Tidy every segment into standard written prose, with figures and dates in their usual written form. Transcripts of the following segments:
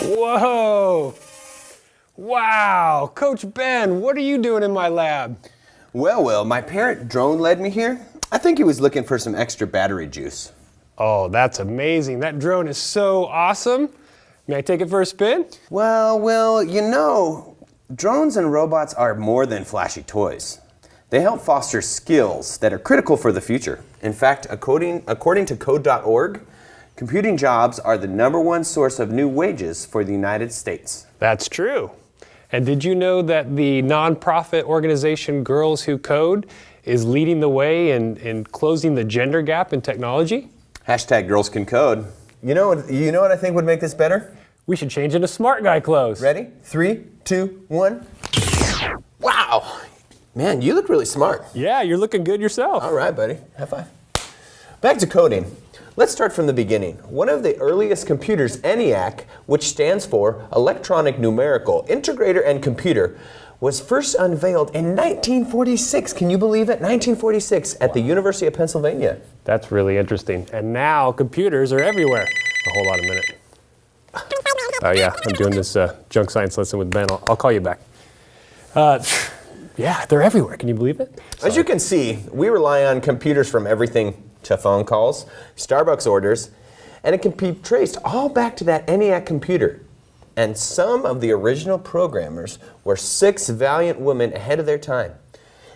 Whoa! Wow! Coach Ben, what are you doing in my lab? Well, my parent drone led me here. I think he was looking for some extra battery juice. Oh, that's amazing. That drone is so awesome. May I take it for a spin? Well, drones and robots are more than flashy toys. They help foster skills that are critical for the future. In fact, according to code.org, computing jobs are the #1 source of new wages for the United States. That's true. And did you know that the nonprofit organization Girls Who Code is leading the way in closing the gender gap in technology? Hashtag girls can code. You know what I think would make this better? We should change into smart guy clothes. Ready? 3, 2, 1. Wow! Man, you look really smart. Yeah, you're looking good yourself. All right, buddy. High five. Back to coding. Let's start from the beginning. One of the earliest computers, ENIAC, which stands for Electronic Numerical Integrator and Computer, was first unveiled in 1946. Can you believe it? 1946 at the University of Pennsylvania. That's really interesting. And now computers are everywhere. Oh, hold on a minute. Oh yeah, I'm doing this junk science lesson with Ben. I'll call you back. Yeah, they're everywhere. Can you believe it? Sorry. As you can see, we rely on computers from everything to phone calls, Starbucks orders, and it can be traced all back to that ENIAC computer. And some of the original programmers were 6 valiant women ahead of their time.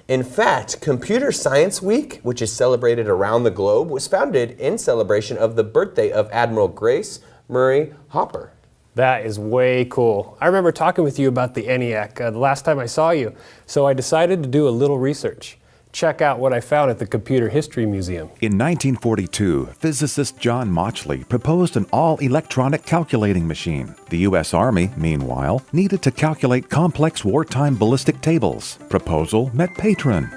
In fact, Computer Science Week, which is celebrated around the globe, was founded in celebration of the birthday of Admiral Grace Murray Hopper. That is way cool. I remember talking with you about the ENIAC the last time I saw you, so I decided to do a little research. Check out what I found at the Computer History Museum. In 1942, physicist John Mauchly proposed an all-electronic calculating machine. The U.S. Army, meanwhile, needed to calculate complex wartime ballistic tables. Proposal met patron.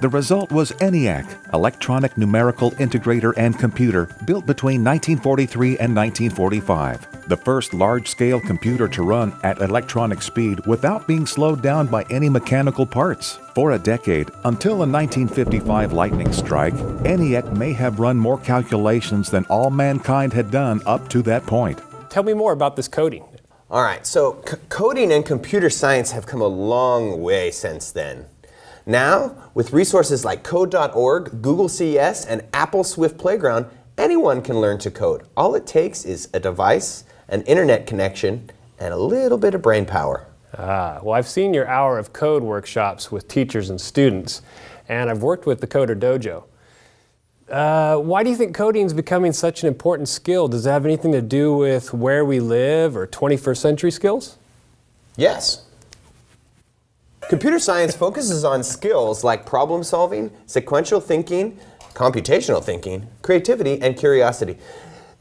The result was ENIAC, Electronic Numerical Integrator and Computer, built between 1943 and 1945. The first large-scale computer to run at electronic speed without being slowed down by any mechanical parts. For a decade, until the 1955 lightning strike, ENIAC may have run more calculations than all mankind had done up to that point. Tell me more about this coding. All right, so coding and computer science have come a long way since then. Now, with resources like code.org, Google CES, and Apple Swift Playground, anyone can learn to code. All it takes is a device, an internet connection, and a little bit of brain power. Well, I've seen your hour of code workshops with teachers and students, and I've worked with the Coder Dojo. Why do you think coding is becoming such an important skill? Does it have anything to do with where we live or 21st century skills? Yes. Computer science focuses on skills like problem solving, sequential thinking, computational thinking, creativity, and curiosity.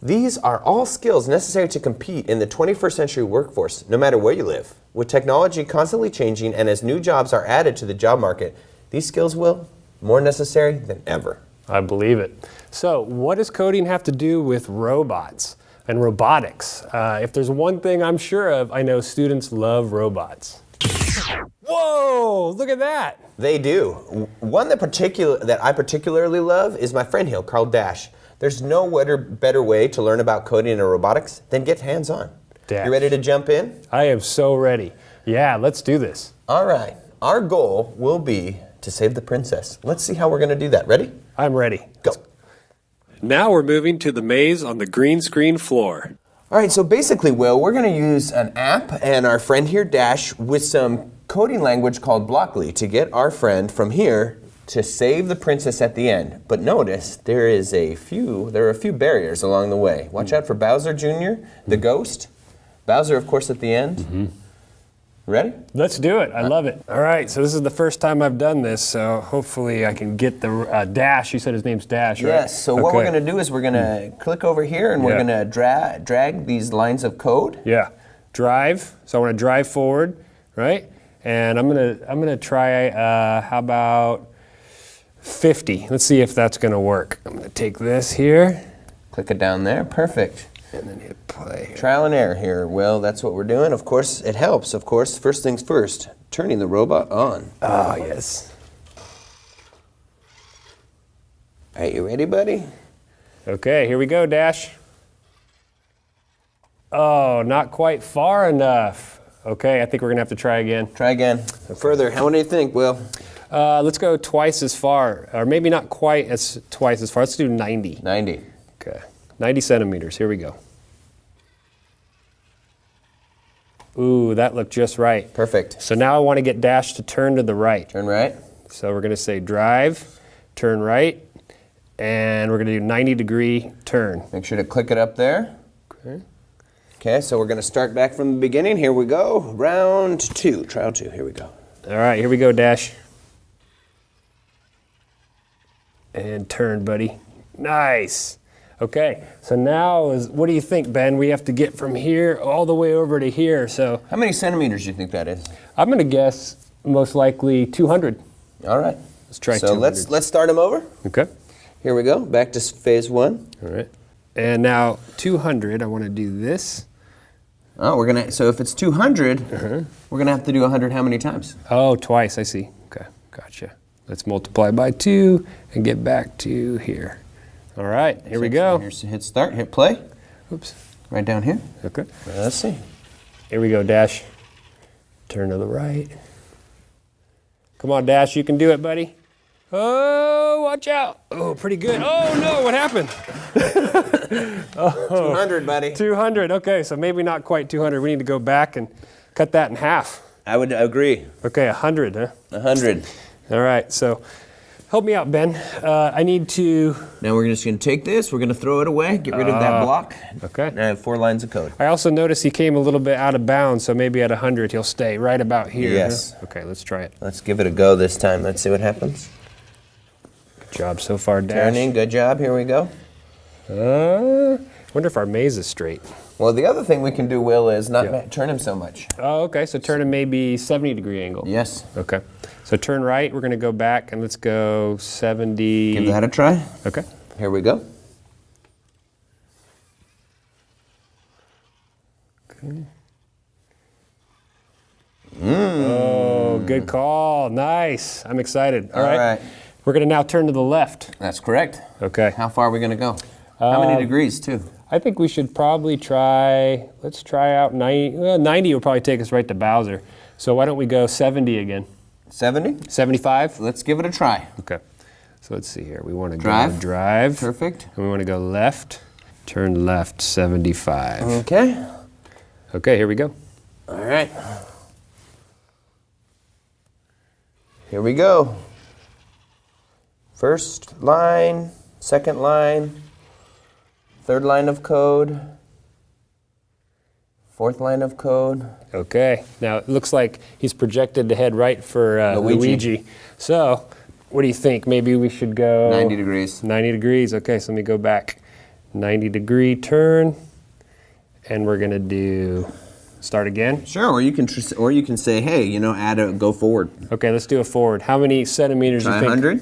These are all skills necessary to compete in the 21st century workforce, no matter where you live. With technology constantly changing and as new jobs are added to the job market, these skills will be more necessary than ever. I believe it. So, what does coding have to do with robots and robotics? If there's one thing I'm sure of, I know students love robots. Whoa, look at that. They do. One that I particularly love is my friend here, Carl Dash. There's no better way to learn about coding and robotics than get hands-on. Dash. You ready to jump in? I am so ready. Yeah, let's do this. All right. Our goal will be to save the princess. Let's see how we're going to do that. Ready? I'm ready. Go. Now we're moving to the maze on the green screen floor. All right, so basically, Will, we're going to use an app and our friend here, Dash, with some coding language called Blockly to get our friend from here to save the princess at the end. But notice there are a few barriers along the way. Watch out for Bowser Jr., the ghost. Bowser, of course, at the end. Mm-hmm. Ready? Let's do it. I love it. All right, so this is the first time I've done this, so hopefully I can get the Dash. You said his name's Dash, right? Yes, so what we're going to do is we're going to click over here and we're going to drag these lines of code. Yeah, drive. So I want to drive forward, right? And I'm gonna try, how about 50? Let's see if that's gonna work. I'm gonna take this here. Click it down there, perfect. And then hit play here. Trial and error here. Well, that's what we're doing. Of course, it helps. Of course, first things first, turning the robot on. Ah, yes. Are you ready, buddy? Okay, here we go, Dash. Oh, not quite far enough. Okay, I think we're gonna have to try again. Try again. Further. What do you think, Will? Let's go twice as far, or maybe not quite as twice as far. Let's do 90. 90. Okay, 90 centimeters. Here we go. Ooh, that looked just right. Perfect. So now I want to get Dash to turn to the right. Turn right. So we're going to say drive, turn right, and we're going to do 90-degree turn. Make sure to click it up there. Okay. Okay, so we're going to start back from the beginning. Here we go. Round 2. Trial 2. Here we go. All right, here we go, Dash. And turn, buddy. Nice. Okay, so now what do you think, Ben? We have to get from here all the way over to here. So How many centimeters do you think that is? I'm going to guess most likely 200. All right. Let's try So 200. let's start them over. Okay. Here we go. Back to phase 1. All right. And now 200, I want to do this. Oh, we're gonna. So if it's 200, we're gonna have to do 100 how many times? Oh, twice, I see. Okay, gotcha. Let's multiply by 2 and get back to here. All right, here we go. Here's hit start, hit play. Oops. Right down here. Okay. Let's see. Here we go, Dash. Turn to the right. Come on, Dash, you can do it, buddy. Oh, watch out. Oh, pretty good. Oh, no, what happened? 200, buddy. 200, okay, so maybe not quite 200. We need to go back and cut that in half. I would agree. Okay, 100, huh? 100. All right, so help me out, Ben. I need to... Now we're just gonna take this, we're gonna throw it away, get rid of that block. Okay. And I have 4 lines of code. I also noticed he came a little bit out of bounds, so maybe at 100 he'll stay right about here. Yes. Huh? Okay, let's try it. Let's give it a go this time. Let's see what happens. Good job so far, Dash. Turning, good job. Here we go. Wonder if our maze is straight. Well, the other thing we can do, Will, is not turn him so much. Oh, okay, so turn him maybe 70-degree angle. Yes. Okay, so turn right, we're gonna go back and let's go 70. Give that a try. Okay. Here we go. Okay. Oh, good call. Nice. I'm excited. All right. We're going to now turn to the left. That's correct. Okay. How far are we going to go? How many degrees, too? I think we should probably let's try out 90. Well, 90 will probably take us right to Bowser. So why don't we go 70 again? 70? 75? Let's give it a try. Okay. So let's see here. We want to Drive. go drive. Perfect. And we want to go left. Turn left 75. Okay. Okay, here we go. All right. Here we go. First line, second line, third line of code, fourth line of code. Okay. Now it looks like he's projected to head right for Luigi. So, what do you think? Maybe we should go 90 degrees. 90 degrees. Okay, so let me go back. 90-degree turn, and we're gonna start again. Sure, or you can say, hey, go forward. Okay, let's do a forward. How many centimeters do you think? 100.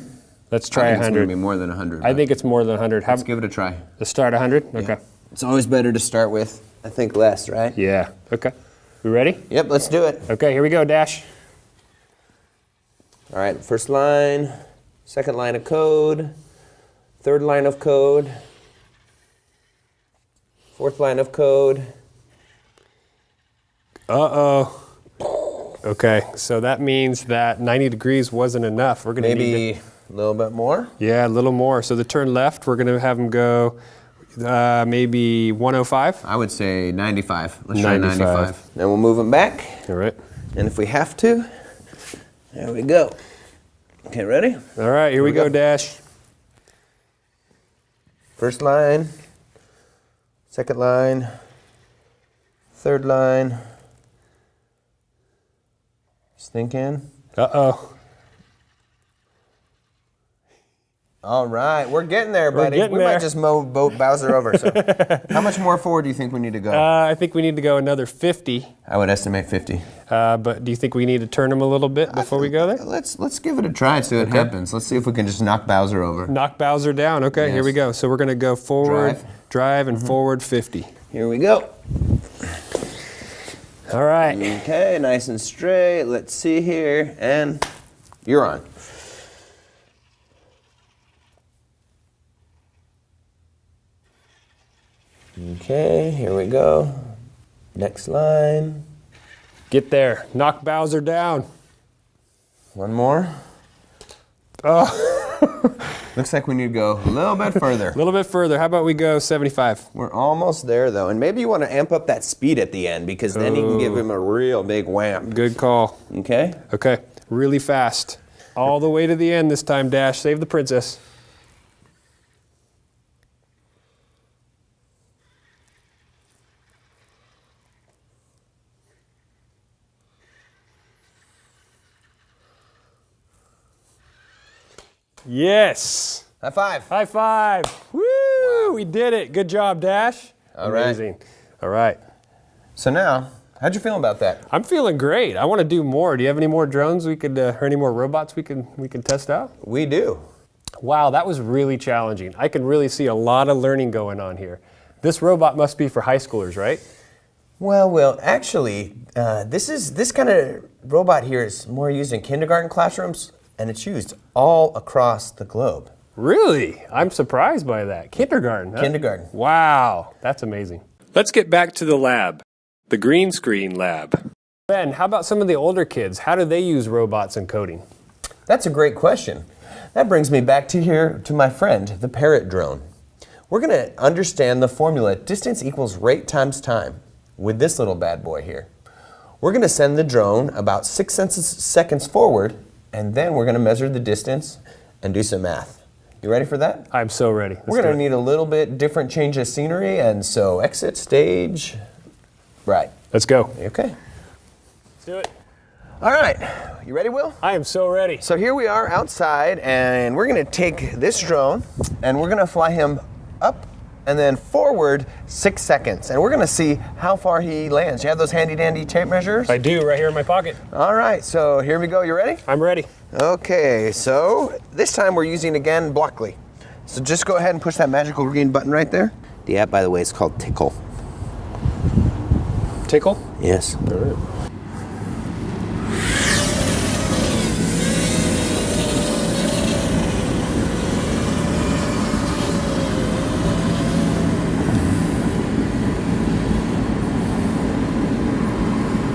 Let's try I think 100. It's gonna be more than 100. I think it's more than 100. Let's give it a try. Let's start 100. Okay. It's always better to start with, I think, less, right? Yeah. Okay. We ready? Yep, let's do it. Okay, here we go, Dash. All right, first line, second line of code, third line of code, fourth line of code. Uh-oh. Okay, so that means that 90 degrees wasn't enough. We're gonna need Maybe a little bit more. Yeah, a little more. So the turn left, we're gonna have him go maybe 105. I would say 95. Let's 95. try 95. Then we'll move them back. All right. And if we have to, there we go. Okay, ready? All right, here we go, Dash. First line, second line, third line. Just thinking. Uh-oh. All right, we're getting there, buddy. getting We there. might just mow Bowser over. So, how much more forward do you think we need to go? I think we need to go another 50. I would estimate 50. But do you think we need to turn him a little bit before we go there? Let's give it a try and see what happens. Let's see if we can just knock Bowser over. Knock Bowser down. Okay, here we go. So we're going to go forward, drive and forward 50. Here we go. All right. Okay, nice and straight. Let's see here, and you're on. Okay, here we go. Next line. Get there. Knock Bowser down. One more. Oh. Looks like we need to go a little bit further. A little bit further. How about we go 75? We're almost there, though. And maybe you want to amp up that speed at the end, because then you can give him a real big wham. Good call. Okay? Okay. Really fast. All the way to the end this time, Dash. Save the princess. Yes. High five. High five. Woo! Wow. We did it. Good job, Dash. All right. Amazing. All right. So now, how'd you feel about that? I'm feeling great. I want to do more. Do you have any more drones we could, or any more robots we can test out? We do. Wow, that was really challenging. I can really see a lot of learning going on here. This robot must be for high schoolers, right? Well, actually, this kind of robot here is more used in kindergarten classrooms, and it's used all across the globe. Really? I'm surprised by that. Kindergarten, huh? Kindergarten. Wow, that's amazing. Let's get back to the lab, the green screen lab. Ben, how about some of the older kids? How do they use robots in coding? That's a great question. That brings me back to my friend, the parrot drone. We're going to understand the formula distance equals rate times time with this little bad boy here. We're going to send the drone about 6 seconds forward, and then we're going to measure the distance and do some math. You ready for that? I'm so ready. We're going to need a little bit different change of scenery, and so exit stage right. Let's go. Okay. Let's do it. All right. You ready, Will? I am so ready. So here we are outside, and we're going to take this drone, and we're going to fly him up and then forward 6 seconds. And we're going to see how far he lands. You have those handy-dandy tape measures? I do, right here in my pocket. All right, so here we go. You ready? I'm ready. Okay, so this time we're using, again, Blockly. So just go ahead and push that magical green button right there. The app, by the way, is called Tickle. Tickle? Yes. All right.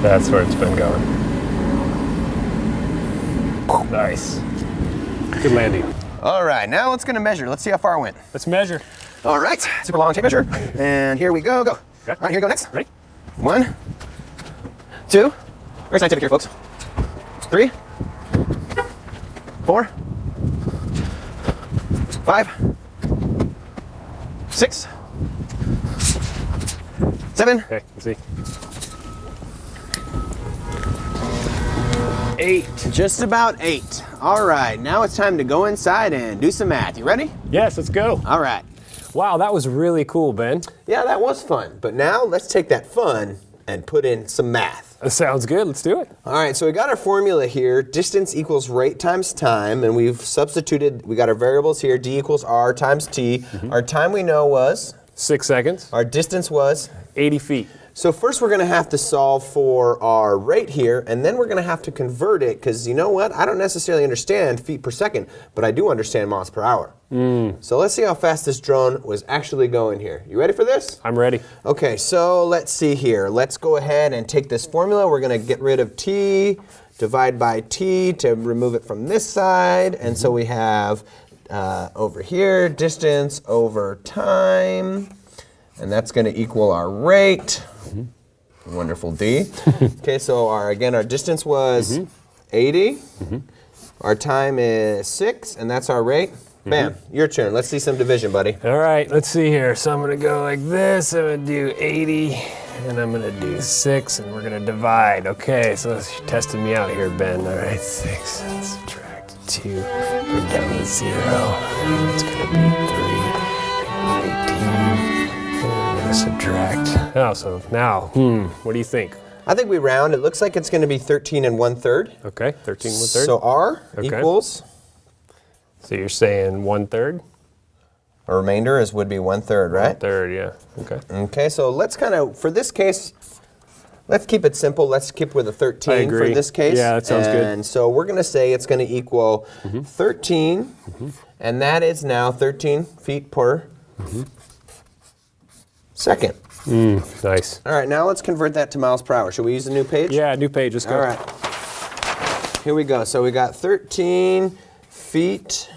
That's where it's been going. Nice. Good landing. All right, now it's going to measure. Let's see how far it went. Let's measure. All right, super long tape measure. And here we go, go. Okay. All right, here we go next. Ready? 1, 2, very scientific here, folks. 3, 4, 5, 6, 7, Okay, let's see. 8. Just about 8. All right, now it's time to go inside and do some math. You ready? Yes, let's go. All right. Wow, that was really cool, Ben. Yeah, that was fun. But now let's take that fun and put in some math. That sounds good. Let's do it. All right, so we got our formula here. Distance equals rate times time, and we've substituted, we got our variables here. D equals R times T. Mm-hmm. Our time we know was? 6 seconds. Our distance was? 80 feet. So first we're going to have to solve for our rate here, and then we're going to have to convert it, because you know what? I don't necessarily understand feet per second, but I do understand miles per hour. So let's see how fast this drone was actually going here. You ready for this? I'm ready. Okay, so let's see here. Let's go ahead and take this formula. We're going to get rid of T, divide by T to remove it from this side, and so we have over here, distance over time, and that's going to equal our rate. Wonderful, D. Okay, so our distance was 80. Our time is 6, and that's our rate. Bam, your turn. Let's see some division, buddy. All right, let's see here. So I'm going to go like this. I'm going to do 80, and I'm going to do 6, and we're going to divide. Okay, so you're testing me out here, Ben. All right, 6, subtract 2, put it down to 0. It's going to be 3, 18. We're going to subtract. Oh, so now, what do you think? I think we round. It looks like it's going to be 13 1/3. Okay, 13 1/3. So R equals? So you're saying 1/3? A remainder would be 1/3, right? 1/3, yeah. Okay. Okay, so let's kind of, for this case, let's keep it simple. Let's keep with a 13 I agree. for this case. Yeah, that sounds good. And so we're going to say it's going to equal 13, and that is now 13 feet per second. Nice. All right, now let's convert that to miles per hour. Should we use a new page? Yeah, new page. Let's go. All right. Here we go. So we got 13 feet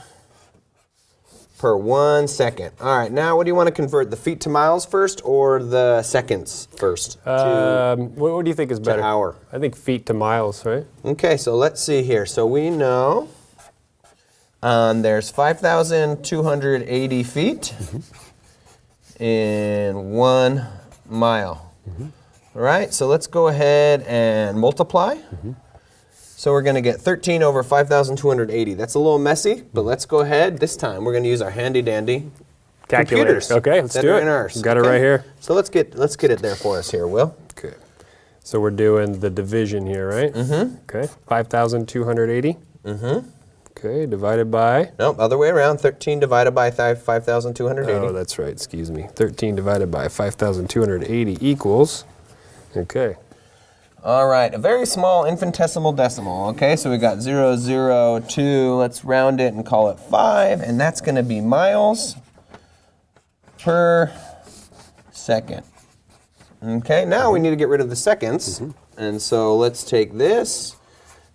per 1 second. All right, now what do you want to convert, the feet to miles first or the seconds first? What do you think is better? hour. I think feet to miles, right? Okay, so let's see here. So we know there's 5,280 feet in 1 mile. All right, so let's go ahead and multiply. So we're going to get 13 over 5,280. That's a little messy, but let's go ahead. This time we're going to use our handy dandy Calculators. computers. Okay, let's that do are it. in ours. Got it right here. So let's get it there for us here, Will. Okay. So we're doing the division here, right? Okay. 5,280. Okay, divided by. Nope, other way around. 13 divided by 5,280. Oh, that's right. Excuse me. 13 divided by 5,280 equals. Okay. All right, a very small infinitesimal decimal. Okay, so we got 002. Let's round it and call it 5, and that's going to be miles per second. Okay, now we need to get rid of the seconds, and so let's take this.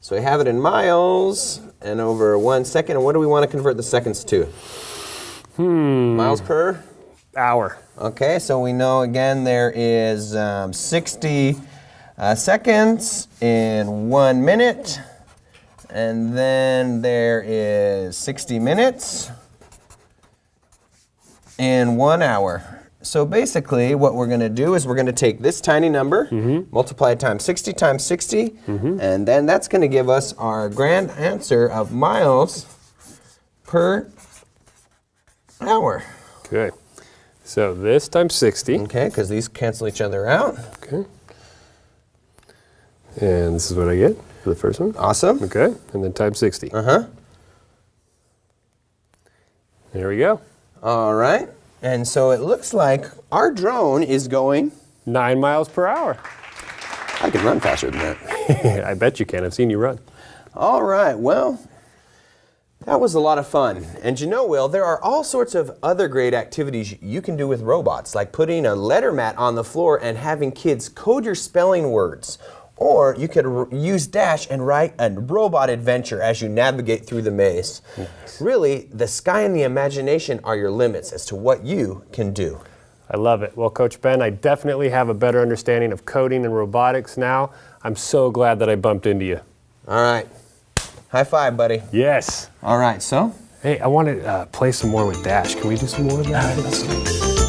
So we have it in miles and over 1 second. And what do we want to convert the seconds to? Miles per Hour. Okay, so we know again there is 60 seconds in 1 minute, and then there is 60 minutes in 1 hour. So basically what we're going to do is we're going to take this tiny number, multiply it times 60 times 60, and then that's going to give us our grand answer of miles per hour. Okay. So this times 60. Okay, because these cancel each other out. Okay. And this is what I get for the first one. Awesome. Okay. And then times 60. Uh-huh. There we go. All right. And so it looks like our drone is going. 9 miles per hour. I can run faster than that. I bet you can. I've seen you run. All right. Well, that was a lot of fun. And you know, Will, there are all sorts of other great activities you can do with robots, like putting a letter mat on the floor and having kids code your spelling words. Or you could use Dash and write a robot adventure as you navigate through the maze. Really, the sky and the imagination are your limits as to what you can do. I love it. Well, Coach Ben, I definitely have a better understanding of coding and robotics now. I'm so glad that I bumped into you. All right. High five, buddy. Yes. All right, so? Hey, I want to play some more with Dash. Can we do some more of that?